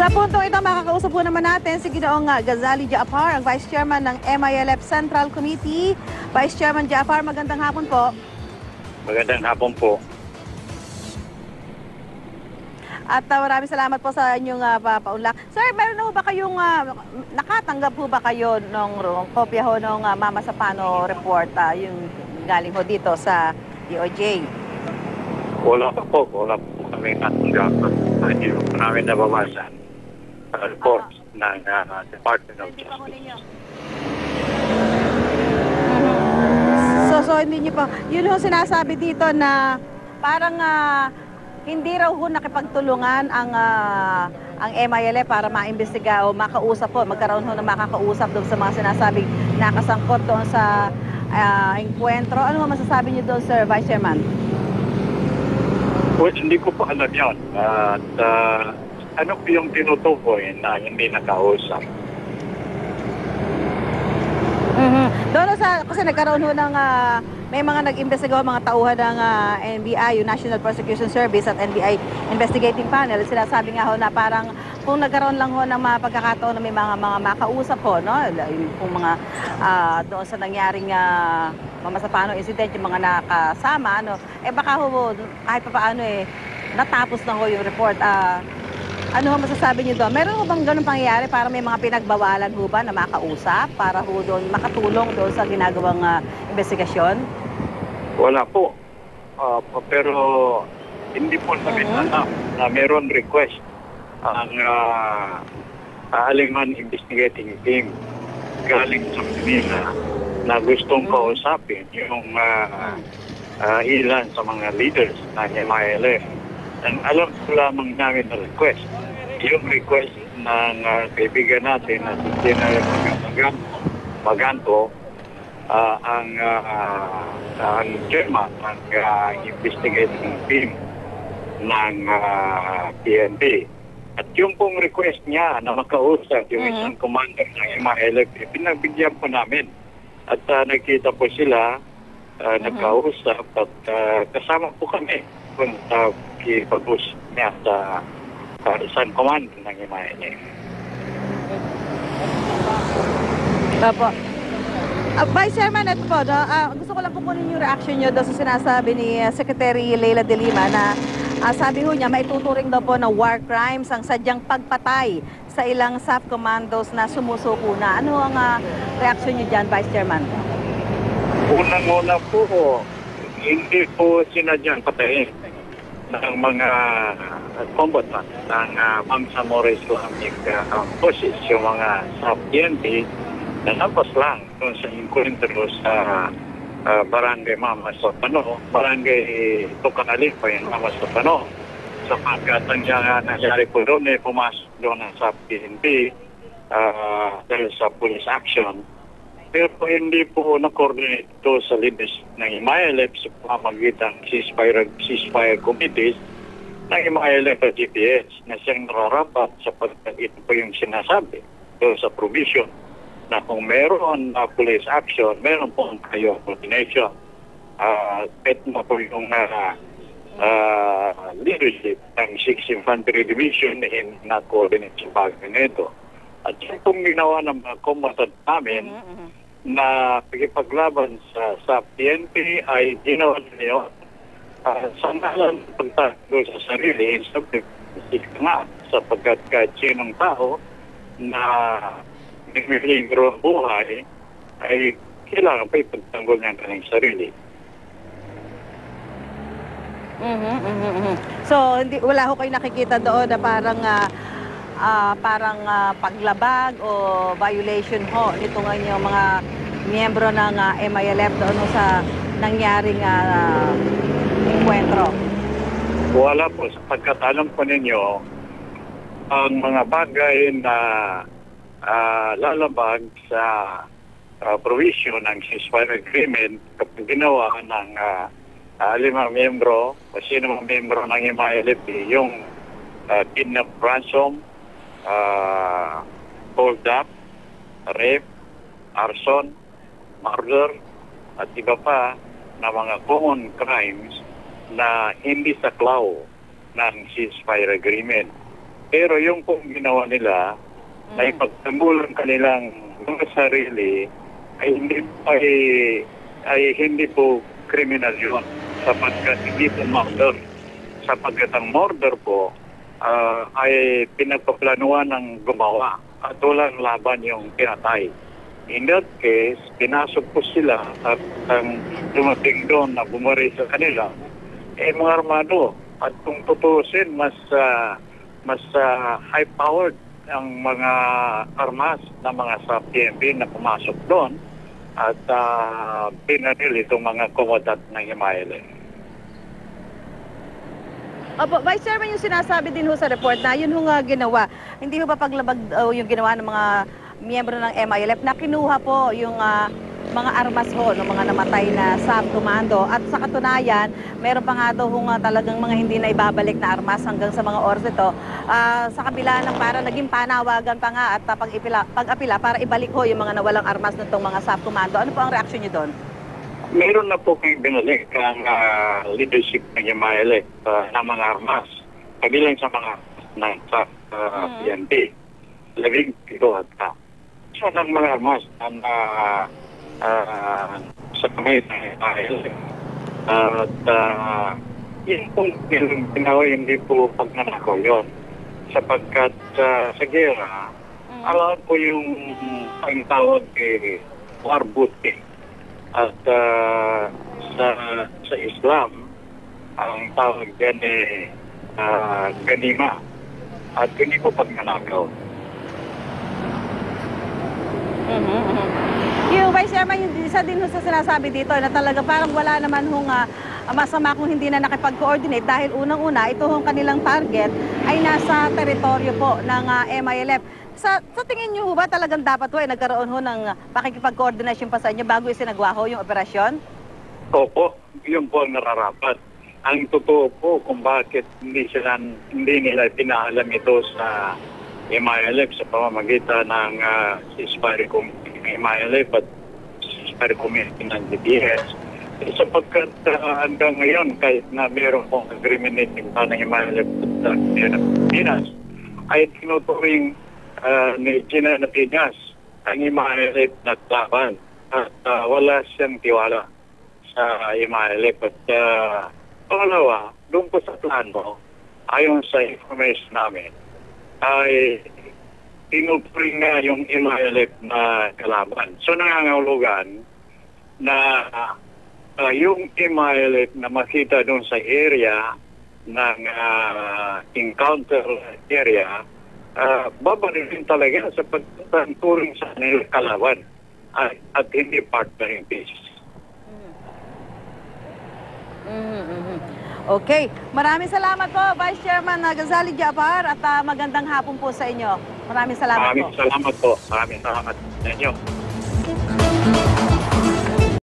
Sa puntong ito, makakausap po naman natin si Ginoong Ghazali Jaafar, ang Vice Chairman ng MILF Central Committee. Vice Chairman Jaafar, magandang hapon po. Magandang hapon po. At maraming salamat po sa inyong paunlak. Sir, meron na ba kayong, nakatanggap po ba kayo ng kopya ho ng Mama Sapano report, yung galing ho dito sa DOJ? Wala po kami natanggap. Hindi po namin nabawasan report ng Department of Justice. So hindi niyo pa, yun ho sinasabi dito na parang hindi raw ho nakipagtulungan ang MILF para maimbestiga o makausap po, magkaroon ho na makakausap doon sa mga sinasabing nakasangkot doon sa enkwentro. Ano ho masasabi niyo doon, Sir Vice Chairman? Well, hindi ko pa alam yun. At ano po yung tinutukoy na hindi nakausap? Doon kasi nagkaroon ho ng may mga nag-imbestiga mga tauhan ng NBI, yung National Prosecution Service at NBI Investigating Panel. Sinasabi nga ho na parang kung nagkaroon lang ho ng mga pagkakataon na may mga makausap ho, no? Kung mga doon sa nangyaring Mama Sapano incident, yung mga nakasama, no? Baka ho kahit pa paano natapos na ho yung report. Ano ho masasabi niyo doon? Meron ho bang ganun pangyayari para may mga pinagbawalan ho ba na makausap para ho doon makatulong doon sa ginagawang investigasyon? Wala po. Pero hindi po namin alam na meron request ang Aliman Investigating Team galing sa Manila na gustong kausapin yung ilan sa mga leaders ng MILF. And alam ko lamang namin na request. Yung request ng kaibigan natin na si General Maganto, ang chairman ng investigating team ng PNP. At yung pong request niya na makausap yung isang commander ng MILF, pinagbigyan po namin. At nagkita po sila, nagkausap at kasama po kami kung pag-usap niya sa isang commander ng MILF. Opo. Vice Chairman, ito po, no? Gusto ko lang kukunin yung reaction nyo doon sa sinasabi ni Secretary Leila de Lima na sabi ho niya, maituturing daw po na war crimes ang sadyang pagpatay sa ilang SAF commandos na sumusuko na. Ano ang reaction nyo dyan, Vice Chairman? Unang-una po, hindi po sinadyang patayin ng mga combatant ng Bangsamoro Islamic Forces, yung mga SAF-PNP, na labas lang doon sa encuentro sa Barangay Mama Sapano, Barangay Tukanalin pa yung Mama Sapano. Sapagkat ang nangyari po doon, pumasok doon ang SAF-PNP dahil sa police action. Pero hindi po na-coordinate ito sa leaders ng MILF sa pamamagitan ng ceasefire committees ng MILF at GPS na siyang nararapat sapagkat ito po yung sinasabi doon sa provision na kung meron police action, meron po kayo coordination. Ito na po yung leadership ng 6th Infantry Division in na-coordinate sa bagay nito. At yung pong ginawa ng mga combatant namin na pagkipaglaban sa PNP ay ginawa niyo sa ngalan pagtago sa sarili nga sapagkat kahit sinong tao na nagmiligro ang buhay ay kailangan pa ipagtanggol niya ang kanyang sarili. So, wala ho kayo nakikita doon na parang paglabag o violation ho nito ng mga miyembro ng MILF doon sa nangyaring enkwentro? Wala po. Sapagkat alam po ninyo, ang mga bagay na lalabag sa provision ng ceasefire agreement kapag ginawa ng 5 miyembro o sino mga miyembro ng MILF, yung kidnap, ransom, hold up, rape, arson, murder, at iba pa na mga common crimes na hindi saklaw ng ceasefire agreement. Pero yung pong ginawa nila, na ipagtanggol ang kanilang mga sarili, ay hindi po kriminal yun. Sapagkat hindi po murder. Sapagkat ang murder po ay pinagpaplanuhan ng gumawa at walang laban yung pinatay. In that case, pinasok po sila at dumating doon na bumari sa kanila, mga armado. At kung tutusin, mas high-powered ang mga armas na mga sa PNP na pumasok doon at pinanil itong mga komodat ng Himayele. Opo, Vice Chairman, yung sinasabi din ho sa report na yun ho nga ginawa. Hindi ho ba paglabag yung ginawa ng mga miyembro ng MILF na kinuha po yung mga armas ho ng mga namatay na SAP Comando at sa katunayan, meron pa nga daw ho nga talagang mga hindi na ibabalik na armas hanggang sa mga oras ito. Sa kabila ng para naging panawagan pa nga at pag-apila para ibalik ho yung mga nawalang armas nitong mga SAP Comando. Ano po ang reaksyon niyo doon? Meron na po kayong binalik ang leadership ng MILF ng mga armas. Kabilang sa mga ng SAP PNP. Labing ito at so ng mga armas na sa kamay ng MILF. At yun pong ginawa hindi po pagnanakaw yun. Sapagkat sa gera, alam po yung ang tawag war booty. At sa Islam, ang tawag dyan ganima. At hindi po pagnanakaw. Yung Vice Chairman, yung isa din ho sa sinasabi dito na talaga parang wala naman hong masama kung hindi na nakipag-coordinate dahil unang-una, ito hong kanilang target ay nasa teritoryo po ng MILF. Sa tingin niyo ba talagang dapat ho ay nagkaroon ho ng pakikipag-coordination pa sa inyo bago isinagawa ho yung operasyon? Opo, yun po ang nararapat. Ang totoo po kung bakit hindi nila pinaalam ito sa MILF sa pamamagitan ng ceasefire committee ng MILF at ceasefire committee ng DPS. Sapagkat hanggang ngayon, kahit na mayroon pong agreement ng MILF at Pilipinas, ay tinuturing ni Gina Piñas ang MILF na laban at wala siyang tiwala sa MILF. At pangalawa, doon po sa plano, ayon sa information namin, ay tinuturing na yung MILF na kalaban. So nangangahulugan na yung MILF na makita doon sa area ng encounter area, babarilin talaga sa pagtuturing sa nilang kalaban at hindi partner in peace. Okay. Maraming salamat po, Vice Chairman Gonzalo Jafar at magandang hapon po sa inyo. Maraming salamat po. Maraming salamat po. Maraming salamat sa inyo.